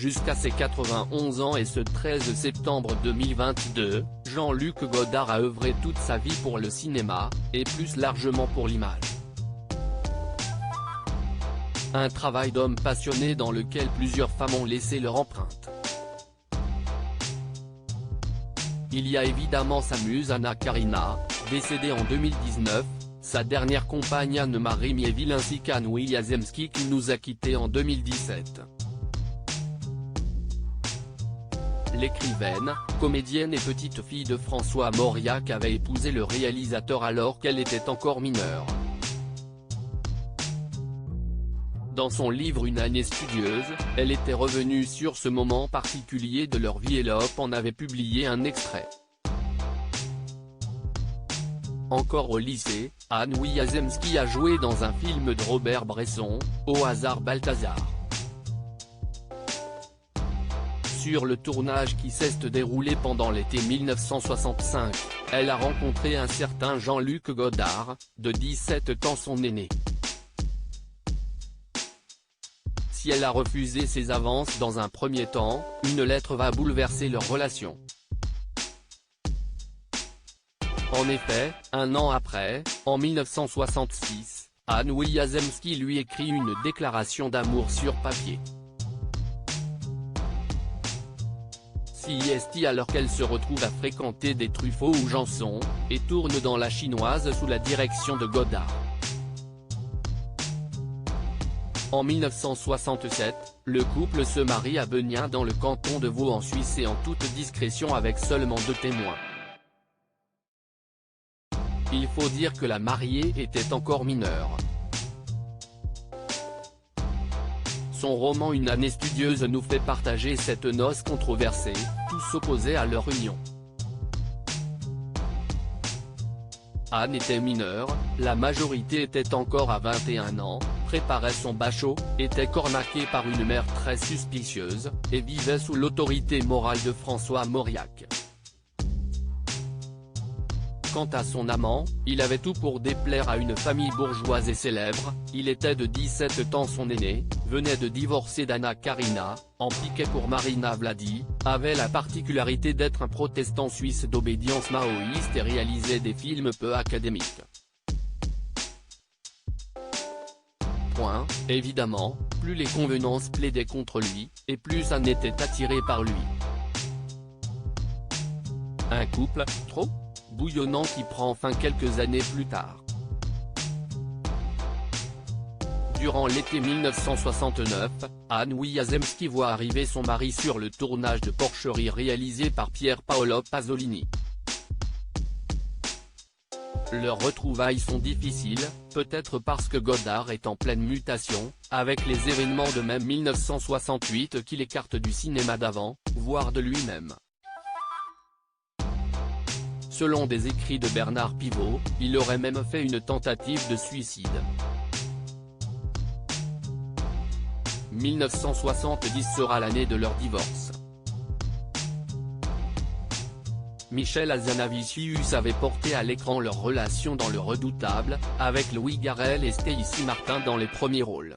jusqu'à ses 91 ans et ce 13 septembre 2022, Jean-Luc Godard a œuvré toute sa vie pour le cinéma, et plus largement pour l'image. Un travail d'homme passionné dans lequel plusieurs femmes ont laissé leur empreinte. Il y a évidemment sa muse Anna Karina, décédée en 2019, sa dernière compagne Anne-Marie Miéville ainsi qu'Anne Wiazemski qui nous a quittés en 2017. L'écrivaine, comédienne et petite-fille de François Mauriac avait épousé le réalisateur alors qu'elle était encore mineure. Dans son livre Une année studieuse, elle était revenue sur ce moment particulier de leur vie et l'OP en avait publié un extrait. Encore au lycée, Anne Wiazemski a joué dans un film de Robert Bresson, Au hasard Balthazar. Sur le tournage qui s'est déroulé pendant l'été 1965, elle a rencontré un certain Jean-Luc Godard, de 17 ans son aîné. Si elle a refusé ses avances dans un premier temps, une lettre va bouleverser leur relation. En effet, un an après, en 1966, Anne Wiazemski lui écrit une déclaration d'amour sur papier. CIST alors qu'elle se retrouve à fréquenter des Truffaut ou Janson, et tourne dans La Chinoise sous la direction de Godard. En 1967, le couple se marie à Benien dans le canton de Vaud en Suisse et en toute discrétion avec seulement 2 témoins. Il faut dire que la mariée était encore mineure. Son roman Une année studieuse nous fait partager cette noce controversée, tous opposés à leur union. Anne était mineure, la majorité était encore à 21 ans, préparait son bachot, était cornaquée par une mère très suspicieuse, et vivait sous l'autorité morale de François Mauriac. Quant à son amant, il avait tout pour déplaire à une famille bourgeoise et célèbre, il était de 17 ans son aîné, venait de divorcer d'Anna Karina, en piquait pour Marina Vladi, avait la particularité d'être un protestant suisse d'obédience maoïste et réalisait des films peu académiques. Évidemment, plus les convenances plaidaient contre lui, et plus Anne était attirée par lui. Un couple, trop bouillonnant qui prend fin quelques années plus tard. Durant l'été 1969, Anne Wiazemski voit arriver son mari sur le tournage de Porcherie réalisé par Pier Paolo Pasolini. Leurs retrouvailles sont difficiles, peut-être parce que Godard est en pleine mutation, avec les événements de mai 1968 qui l'écartent du cinéma d'avant, voire de lui-même. Selon des écrits de Bernard Pivot, il aurait même fait une tentative de suicide. 1970 sera l'année de leur divorce. Michel Hazanavicius avait porté à l'écran leur relation dans Le Redoutable, avec Louis Garrel et Stacy Martin dans les premiers rôles.